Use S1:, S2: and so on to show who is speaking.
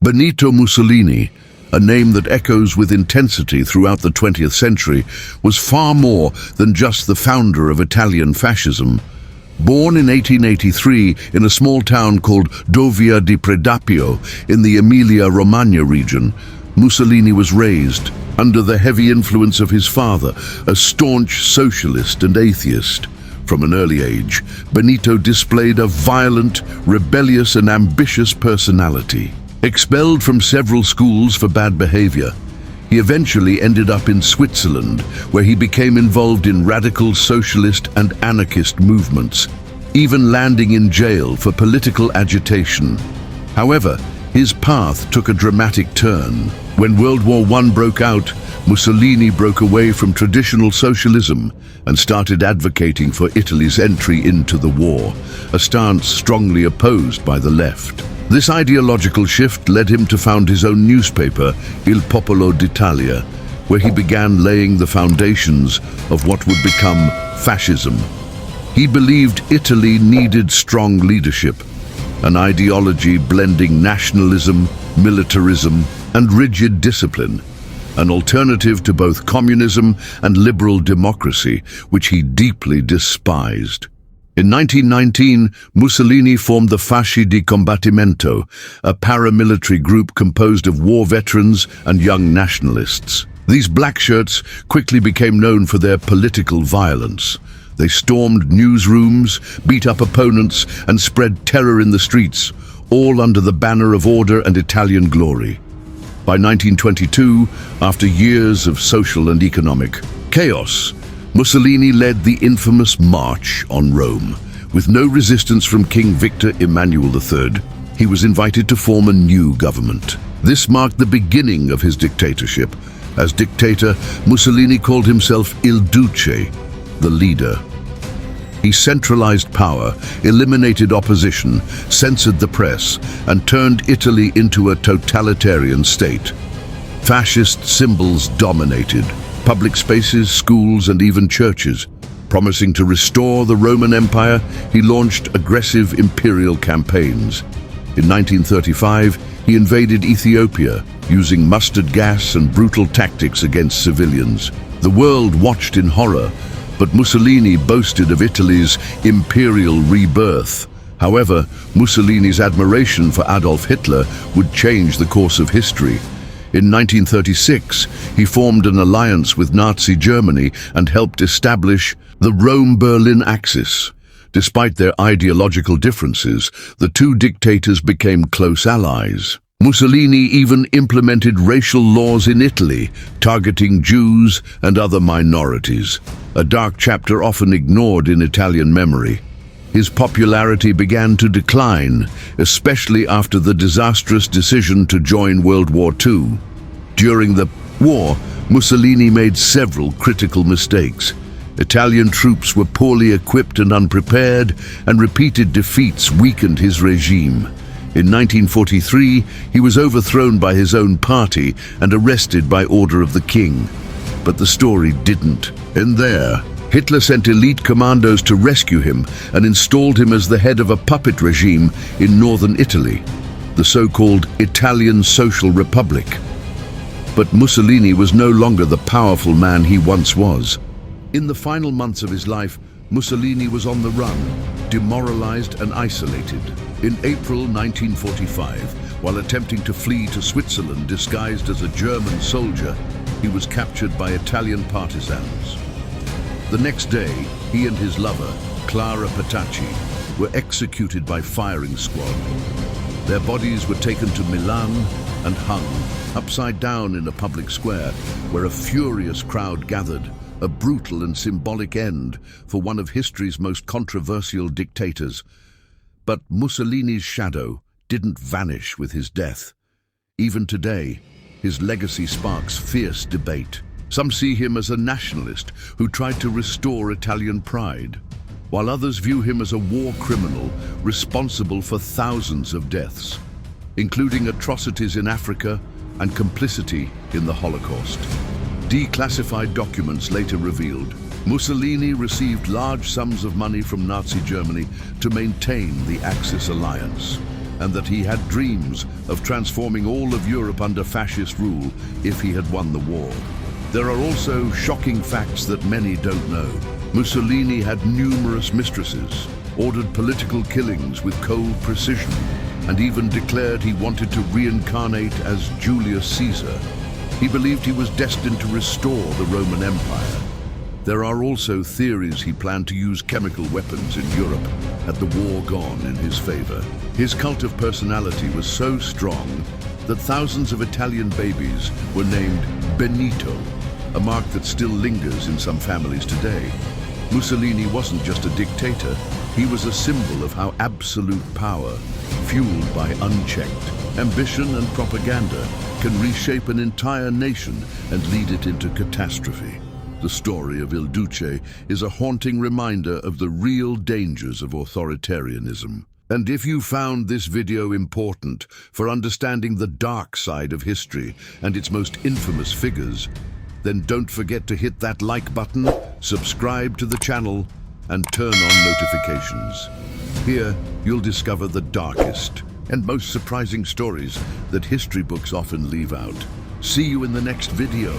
S1: Benito Mussolini, a name that echoes with intensity throughout the 20th century, was far more than just the founder of Italian fascism. Born in 1883 in a small town called Dovia di Predapio in the Emilia-Romagna region, Mussolini was raised under the heavy influence of his father, a staunch socialist and atheist. From an early age, Benito displayed a violent, rebellious and ambitious personality. Expelled from several schools for bad behavior, he eventually ended up in Switzerland, where he became involved in radical socialist and anarchist movements, even landing in jail for political agitation. However, his path took a dramatic turn. When World War I broke out, Mussolini broke away from traditional socialism and started advocating for Italy's entry into the war, a stance strongly opposed by the left. This ideological shift led him to found his own newspaper, Il Popolo d'Italia, where he began laying the foundations of what would become fascism. He believed Italy needed strong leadership, an ideology blending nationalism, militarism, and rigid discipline, an alternative to both communism and liberal democracy, which he deeply despised. In 1919, Mussolini formed the Fasci di Combattimento, a paramilitary group composed of war veterans and young nationalists. These black shirts quickly became known for their political violence. They stormed newsrooms, beat up opponents, and spread terror in the streets, all under the banner of order and Italian glory. By 1922, after years of social and economic chaos, Mussolini led the infamous March on Rome. With no resistance from King Victor Emmanuel III, he was invited to form a new government. This marked the beginning of his dictatorship. As dictator, Mussolini called himself Il Duce, the leader. He centralized power, eliminated opposition, censored the press, and turned Italy into a totalitarian state. Fascist symbols dominated public spaces, schools, and even churches. Promising to restore the Roman Empire, he launched aggressive imperial campaigns. In 1935, he invaded Ethiopia, using mustard gas and brutal tactics against civilians. The world watched in horror, but Mussolini boasted of Italy's imperial rebirth. However, Mussolini's admiration for Adolf Hitler would change the course of history. In 1936, he formed an alliance with Nazi Germany and helped establish the Rome-Berlin Axis. Despite their ideological differences, the two dictators became close allies. Mussolini even implemented racial laws in Italy, targeting Jews and other minorities, a dark chapter often ignored in Italian memory. His popularity began to decline, especially after the disastrous decision to join World War II. During the war, Mussolini made several critical mistakes. Italian troops were poorly equipped and unprepared, and repeated defeats weakened his regime. In 1943, he was overthrown by his own party and arrested by order of the king. But the story didn't end there. Hitler sent elite commandos to rescue him and installed him as the head of a puppet regime in northern Italy, the so-called Italian Social Republic. But Mussolini was no longer the powerful man he once was. In the final months of his life, Mussolini was on the run, demoralized and isolated. In April 1945, while attempting to flee to Switzerland disguised as a German soldier, he was captured by Italian partisans. The next day, he and his lover, Clara Petacci, were executed by firing squad. Their bodies were taken to Milan and hung upside down in a public square where a furious crowd gathered, a brutal and symbolic end for one of history's most controversial dictators. But Mussolini's shadow didn't vanish with his death. Even today, his legacy sparks fierce debate. Some see him as a nationalist who tried to restore Italian pride, while others view him as a war criminal responsible for thousands of deaths, including atrocities in Africa and complicity in the Holocaust. Declassified documents later revealed Mussolini received large sums of money from Nazi Germany to maintain the Axis alliance. and that he had dreams of transforming all of Europe under fascist rule if he had won the war. There are also shocking facts that many don't know. Mussolini had numerous mistresses, ordered political killings with cold precision, and even declared he wanted to reincarnate as Julius Caesar. He believed he was destined to restore the Roman Empire. There are also theories he planned to use chemical weapons in Europe, had the war gone in his favor. His cult of personality was so strong that thousands of Italian babies were named Benito, a mark that still lingers in some families today. Mussolini wasn't just a dictator, he was a symbol of how absolute power, fueled by unchecked ambition and propaganda, can reshape an entire nation and lead it into catastrophe. The story of Il Duce is a haunting reminder of the real dangers of authoritarianism. And if you found this video important for understanding the dark side of history and its most infamous figures, then don't forget to hit that like button, subscribe to the channel, and turn on notifications. Here, you'll discover the darkest and most surprising stories that history books often leave out. See you in the next video.